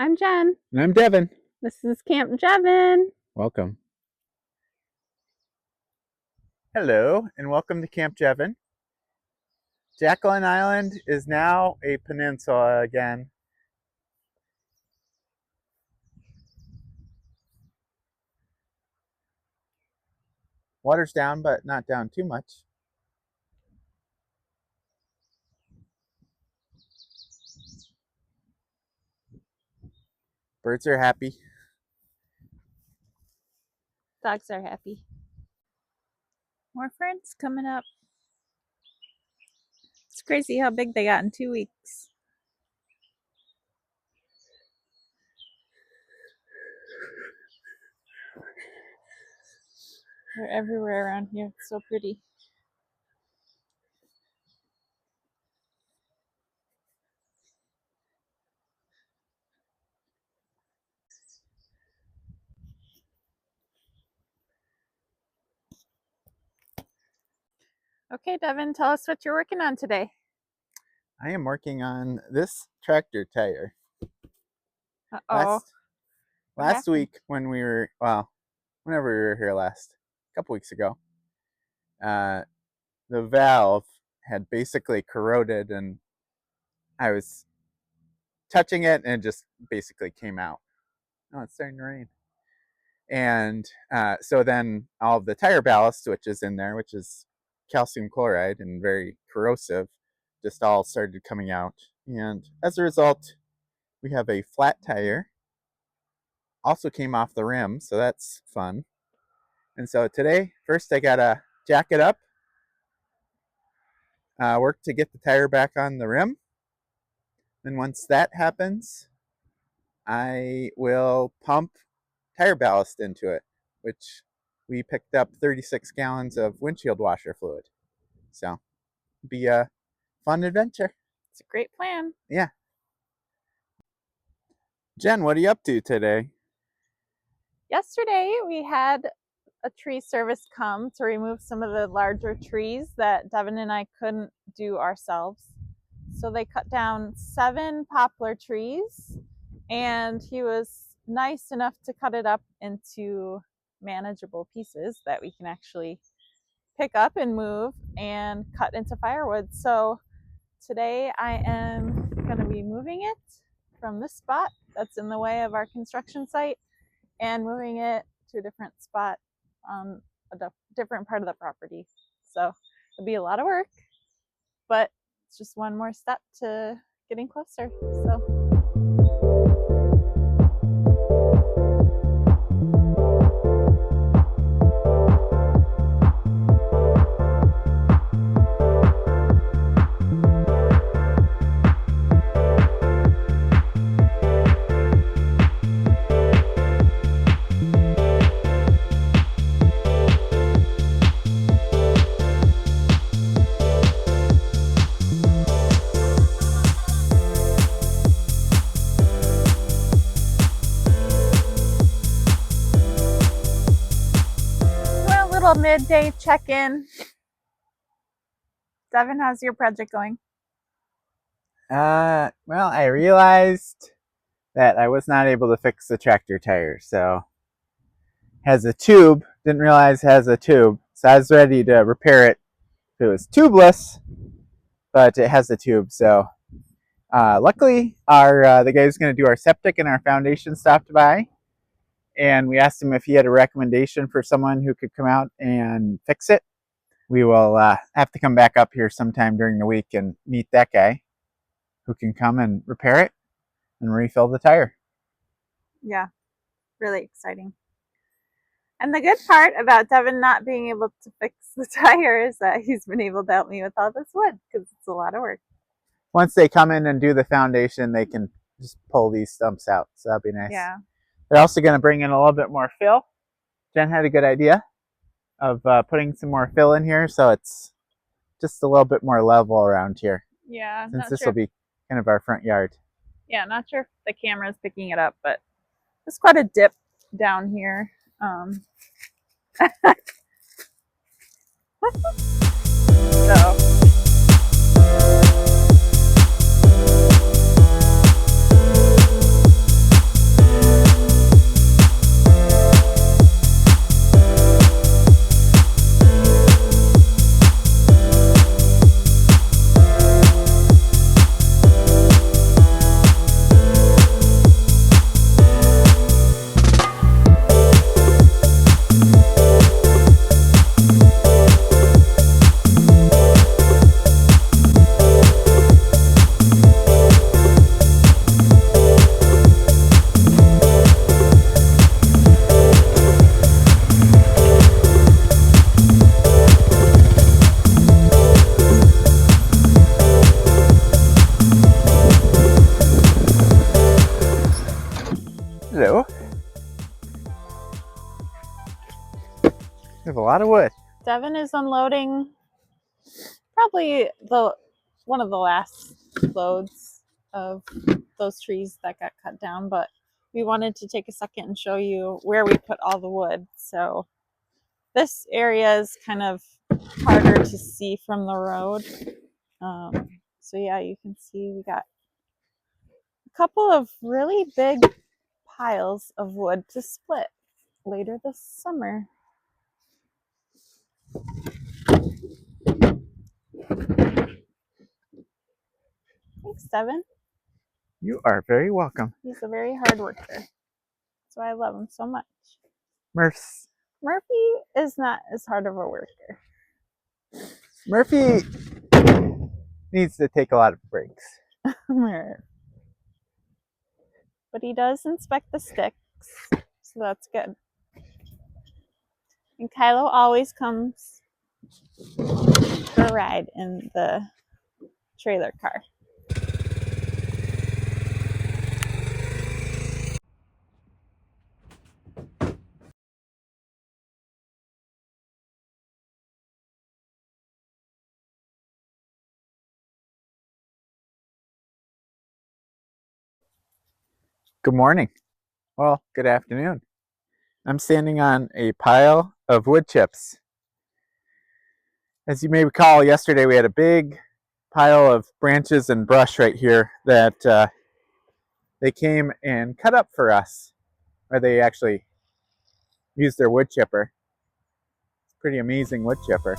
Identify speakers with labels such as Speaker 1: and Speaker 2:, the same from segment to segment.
Speaker 1: I'm Jen.
Speaker 2: And I'm Devin.
Speaker 1: This is Camp Jevin.
Speaker 2: Welcome. Hello, and welcome to Camp Jevin. Jacqueline Island is now a peninsula again. Water's down, but not down too much. Birds are happy.
Speaker 1: Dogs are happy. More friends coming up. It's crazy how big they got in 2 weeks. They're everywhere around here. It's so pretty. Okay, Devin, tell us what you're working on today.
Speaker 2: I am working on this tractor tire.
Speaker 1: Uh-oh.
Speaker 2: Last week when we were, whenever we were here last, a couple weeks ago, the valve had basically corroded and I was touching it and it just basically came out. Oh, it's starting to rain. And so then all of the tire ballast, which is in there, which is calcium chloride and very corrosive, just all started coming out. And as a result, we have a flat tire. Also came off the rim, so that's fun. And so today, first I gotta jack it up, work to get the tire back on the rim. Then once that happens, I will pump tire ballast into it, which we picked up 36 gallons of windshield washer fluid. So be a fun adventure.
Speaker 1: It's a great plan.
Speaker 2: Yeah. Jen, what are you up to today?
Speaker 1: Yesterday we had a tree service come to remove some of the larger trees that Devin and I couldn't do ourselves. So they cut down 7 poplar trees, and he was nice enough to cut it up into manageable pieces that we can actually pick up and move and cut into firewood. So today I am going to be moving it from this spot that's in the way of our construction site and moving it to a different spot on a different part of the property. So it'll be a lot of work, but it's just one more step to getting closer. So midday check-in. Devin, how's your project going?
Speaker 2: Well, I realized that I was not able to fix the tractor tire, so it has a tube. Didn't realize it has a tube, so I was ready to repair it if it was tubeless, but it has a tube. So luckily, the guy who's going to do our septic and our foundation stopped by. And we asked him if he had a recommendation for someone who could come out and fix it. We will have to come back up here sometime during the week and meet that guy who can come and repair it and refill the tire.
Speaker 1: Yeah, really exciting. And the good part about Devin not being able to fix the tire is that he's been able to help me with all this wood because it's a lot of work.
Speaker 2: Once they come in and do the foundation, they can just pull these stumps out. So that'll be nice.
Speaker 1: Yeah.
Speaker 2: They're also going to bring in a little bit more fill. Jen had a good idea of putting some more fill in here, so it's just a little bit more level around here.
Speaker 1: Yeah.
Speaker 2: Since this will be kind of our front yard.
Speaker 1: Yeah, not sure if the camera's picking it up, but there's quite a dip down here. So.
Speaker 2: Hello. We have a lot of wood.
Speaker 1: Devin is unloading probably one of the last loads of those trees that got cut down, but we wanted to take a second and show you where we put all the wood. So this area is kind of harder to see from the road. So yeah, you can see we got a couple of really big piles of wood to split later this summer. Thanks, Devin.
Speaker 2: You are very welcome.
Speaker 1: He's a very hard worker. That's why I love him so much.
Speaker 2: Murphy
Speaker 1: is not as hard of a worker.
Speaker 2: Murphy needs to take a lot of breaks.
Speaker 1: But he does inspect the sticks, so that's good. And Kylo always comes for a ride in the trailer car.
Speaker 2: Good morning. Well, good afternoon. I'm standing on a pile of wood chips. As you may recall, yesterday we had a big pile of branches and brush right here that they came and cut up for us, or they actually used their wood chipper. It's a pretty amazing wood chipper.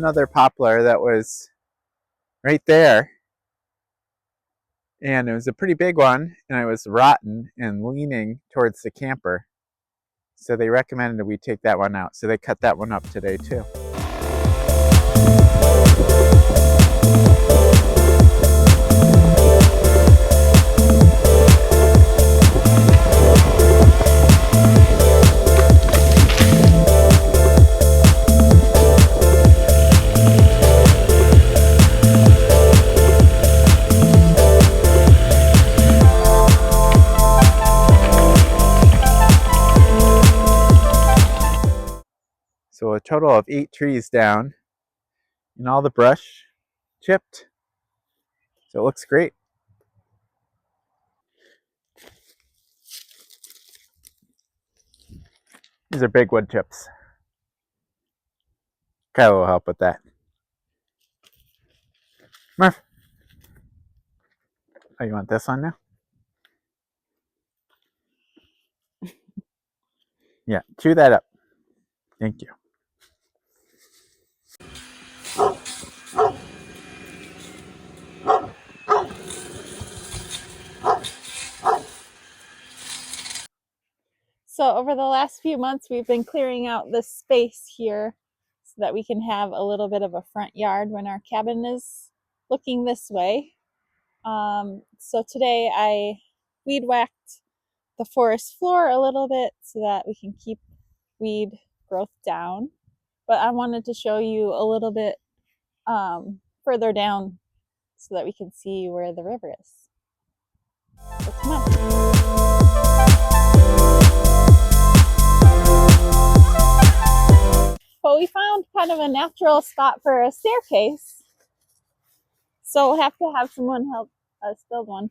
Speaker 2: Other poplar that was right there, and it was a pretty big one, and it was rotten and leaning towards the camper, so they recommended that we take that one out, so they cut that one up today too. So a total of 8 trees down and all the brush chipped. So it looks great. These are big wood chips. Kyle will help with that. Murph. Oh, you want this one now? Yeah, chew that up. Thank you.
Speaker 1: So over the last few months, we've been clearing out this space here so that we can have a little bit of a front yard when our cabin is looking this way. So today I weed whacked the forest floor a little bit so that we can keep weed growth down. But I wanted to show you a little bit further down so that we can see where the river is. So come on. But we found kind of a natural spot for a staircase. So we'll have to have someone help us build one.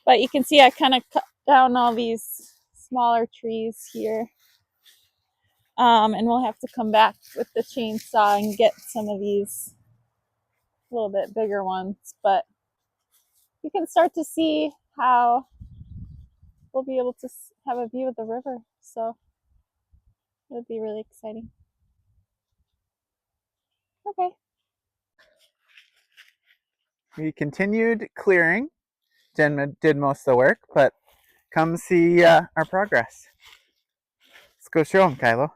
Speaker 1: But you can see I kind of cut down all these smaller trees here. And we'll have to come back with the chainsaw and get some of these a little bit bigger ones. But you can start to see how we'll be able to have a view of the river. So it'll be really exciting. Okay.
Speaker 2: We continued clearing. Jen did most of the work, but come see our progress. Let's go show them, Kylo.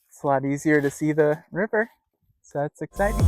Speaker 2: It's a lot easier to see the river, so that's exciting.